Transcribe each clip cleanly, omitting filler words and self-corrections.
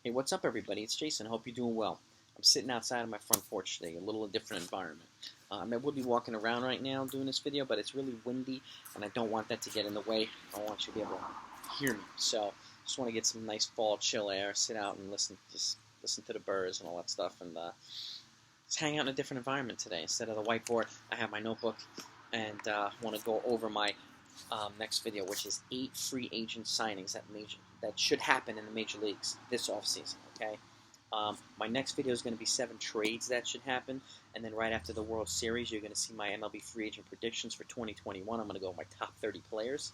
Hey, what's up, everybody? It's Jason. Hope you're doing well. I'm sitting outside of my front porch today, a little different environment. I will be walking around right now doing this video, but it's really windy, and I don't want that to get in the way. I want you to be able to hear me. So, just want to get some nice fall chill air, sit out and just listen to the birds and all that stuff, and just hang out in a different environment today. Instead of the whiteboard, I have my notebook, and want to go over my next video, which is 8 free agent signings that should happen in the major leagues this offseason. Okay, my next video is going to be 7 trades that should happen, and then right after the World Series, you're going to see my MLB free agent predictions for 2021. I'm going to go with my top 30 players.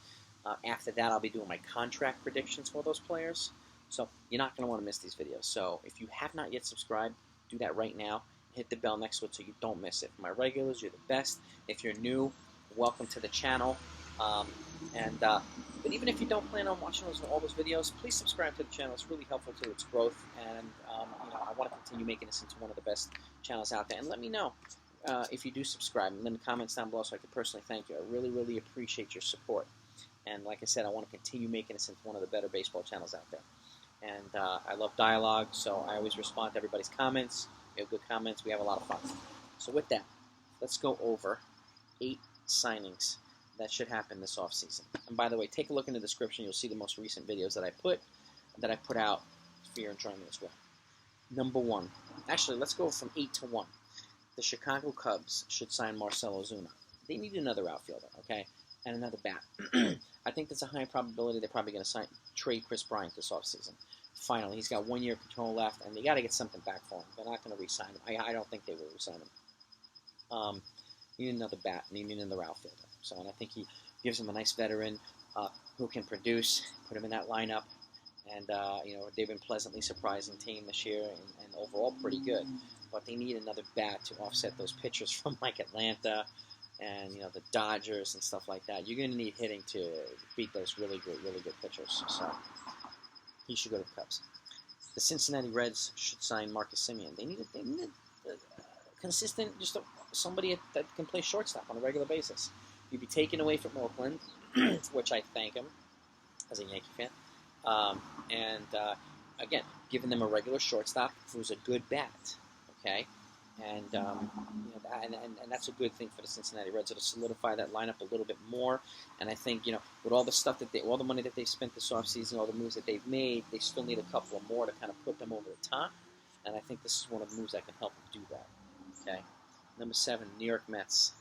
After that, I'll be doing my contract predictions for those players. So you're not going to want to miss these videos. So if you have not yet subscribed, do that right now. Hit the bell next to it so you don't miss it. For my regulars, you're the best. If you're new, welcome to the channel. But even if you don't plan on watching all those videos, please subscribe to the channel. It's really helpful to its growth, and I want to continue making this into one of the best channels out there. And let me know if you do subscribe, and leave comments down below so I can personally thank you. I really, really appreciate your support. And like I said, I want to continue making this into one of the better baseball channels out there. And I love dialogue, so I always respond to everybody's comments. We have good comments. We have a lot of fun. So with that, let's go over 8 signings that should happen this offseason. And by the way, take a look in the description. You'll see the most recent videos that I put out for your enjoyment as well. Number 1. Actually, let's go from 8 to 1. The Chicago Cubs should sign Marcelo Zuma. They need another outfielder, okay, and another bat. I think there's a high probability they're probably going to trade Chris Bryant this offseason. Finally, he's got 1 year of control left, and they got to get something back for him. They're not going to re-sign him. I don't think they will re-sign him. You need another bat, and you need another outfielder. So, and I think he gives them a nice veteran who can produce, put him in that lineup, and they've been pleasantly surprising team this year, and overall pretty good. But they need another bat to offset those pitchers from like Atlanta and the Dodgers and stuff like that. You're going to need hitting to beat those really good pitchers. So he should go to the Cubs. The Cincinnati Reds should sign Marcus Semien. They need a consistent, somebody that can play shortstop on a regular basis. He'd be taken away from Oakland, which I thank him as a Yankee fan. Again, giving them a regular shortstop who's a good bat, okay? And that's a good thing for the Cincinnati Reds. It'll solidify that lineup a little bit more. And I think, with all the stuff all the money that they've spent this offseason, all the moves that they've made, they still need a couple of more to kind of put them over the top. And I think this is one of the moves that can help them do that, okay? Number 7, New York Mets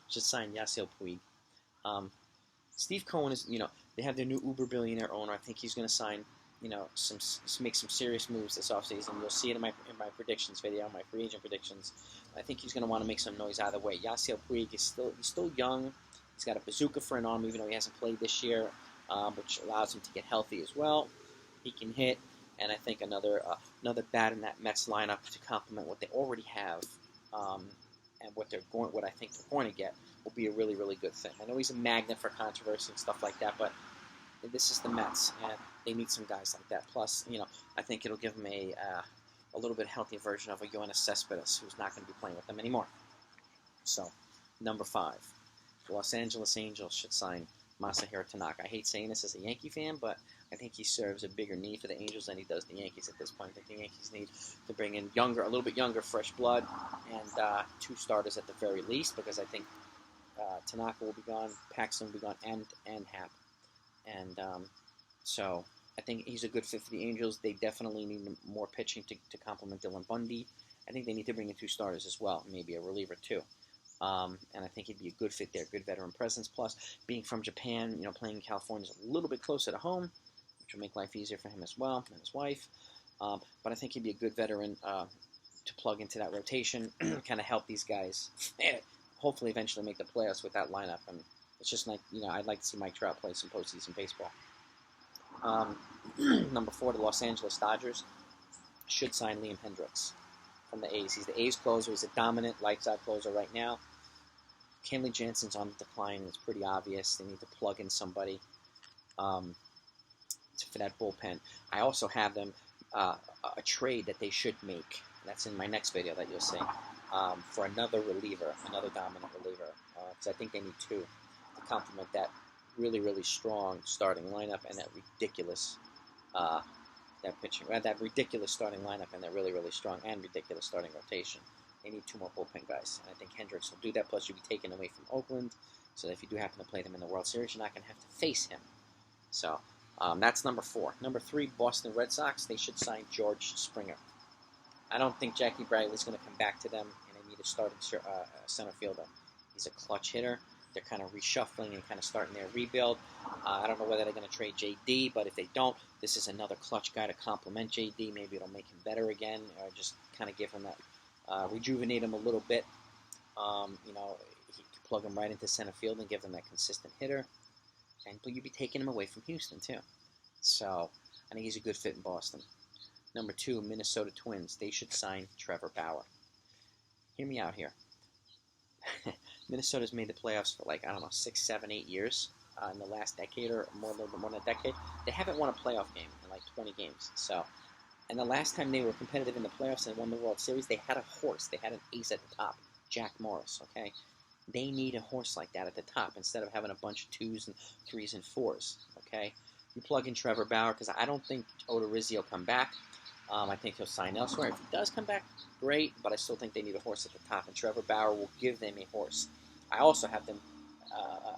should sign Yasiya Puig. Steve Cohen is, they have their new Uber billionaire owner. I think he's going to sign, make some serious moves this offseason. You'll see it in my predictions video, my free agent predictions. I think he's going to want to make some noise either way. Yasiya Puig is still young. He's got a bazooka for an arm, even though he hasn't played this year, which allows him to get healthy as well. He can hit, and I think another bat in that Mets lineup to complement what they already have. And what I think they're going to get will be a really good thing. I know he's a magnet for controversy and stuff like that, but this is the Mets, and they need some guys like that. Plus, I think it'll give them a little bit healthier version of a Yoenis Cespedes, who's not going to be playing with them anymore. So, number 5, the Los Angeles Angels should sign Masahiro Tanaka. I hate saying this as a Yankee fan, but I think he serves a bigger need for the Angels than he does the Yankees at this point. I think the Yankees need to bring in a little bit younger, fresh blood, and 2 starters at the very least, because I think Tanaka will be gone, Paxton will be gone, and Happ. And so I think he's a good fit for the Angels. They definitely need more pitching to complement Dylan Bundy. I think they need to bring in 2 starters as well, maybe a reliever too. And I think he'd be a good fit there, good veteran presence. Plus, being from Japan, playing in California is a little bit closer to home, which will make life easier for him as well and his wife. But I think he'd be a good veteran to plug into that rotation, kind of help these guys, hopefully eventually make the playoffs with that lineup. And it's just like, I'd like to see Mike Trout play some postseason baseball. Number 4, the Los Angeles Dodgers should sign Liam Hendricks from the A's. He's the A's closer. He's a dominant, lights-out closer right now. Kenley Jansen's on the decline. It's pretty obvious. They need to plug in somebody for that bullpen. I also have them a trade that they should make. That's in my next video that you'll see, for another reliever, another dominant reliever. Because I think they need 2 to complement that really strong starting lineup and that ridiculous that pitching, that ridiculous starting lineup, and that really, really strong and ridiculous starting rotation. They need 2 more bullpen guys, and I think Hendricks will do that. Plus, you'll be taken away from Oakland, so that if you do happen to play them in the World Series, you're not going to have to face him. So that's number 4. Number 3, Boston Red Sox. They should sign George Springer. I don't think Jackie Bradley's going to come back to them, and they need a starting center fielder. He's a clutch hitter. They're kind of reshuffling and kind of starting their rebuild. I don't know whether they're going to trade JD, but if they don't, this is another clutch guy to complement JD. Maybe it'll make him better again, or just kind of give him that, rejuvenate him a little bit. You know, he can plug him right into center field and give them that consistent hitter. But you'd be taking him away from Houston, too. So I think he's a good fit in Boston. Number 2, Minnesota Twins. They should sign Trevor Bauer. Hear me out here. Minnesota's made the playoffs for 6, 7, 8 years in the last decade or more, a little bit more than a decade. They haven't won a playoff game in 20 games. So, and the last time they were competitive in the playoffs and won the World Series, they had a horse. They had an ace at the top, Jack Morris. Okay, they need a horse like that at the top instead of having a bunch of 2s and 3s and 4s. Okay, you plug in Trevor Bauer because I don't think Odorizzi will come back. I think he'll sign elsewhere. If he does come back, great, but I still think they need a horse at the top, and Trevor Bauer will give them a horse. I also have them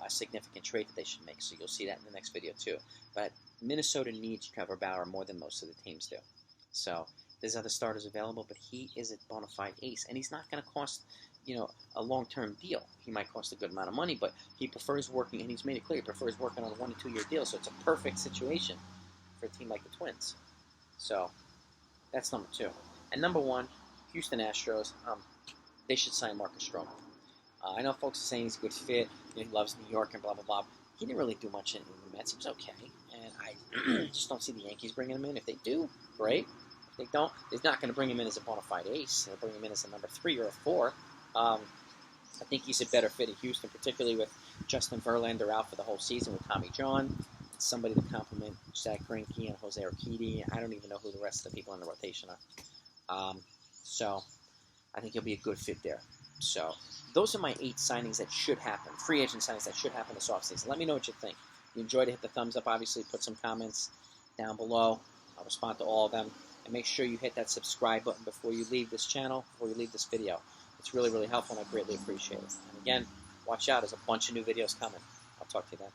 a significant trade that they should make, so you'll see that in the next video too. But Minnesota needs Trevor Bauer more than most of the teams do. So there's other starters available, but he is a bona fide ace, and he's not going to cost, you know, a long-term deal. He might cost a good amount of money, but he prefers working, and he's made it clear, he prefers working on a 1- to 2-year deal, so it's a perfect situation for a team like the Twins. So that's number 2. And number 1, Houston Astros. They should sign Marcus Stroman. I know folks are saying he's a good fit. You know, he loves New York and blah, blah, blah. He didn't really do much in the Mets. He was okay. And I just don't see the Yankees bringing him in. If they do, great. If they don't, they're not going to bring him in as a bona fide ace. They'll bring him in as a number 3 or a 4. I think he's a better fit in Houston, particularly with Justin Verlander out for the whole season with Tommy John. Somebody to complement Zach Greinke and Jose Urquidy. I don't even know who the rest of the people in the rotation are. So I think he'll be a good fit there. So those are my 8 signings that should happen, free agent signings that should happen this offseason. Let me know what you think. If you enjoyed it, hit the thumbs up. Obviously, put some comments down below. I'll respond to all of them. And make sure you hit that subscribe button before you leave this channel, before you leave this video. It's really, really helpful, and I greatly appreciate it. And again, watch out. There's a bunch of new videos coming. I'll talk to you then.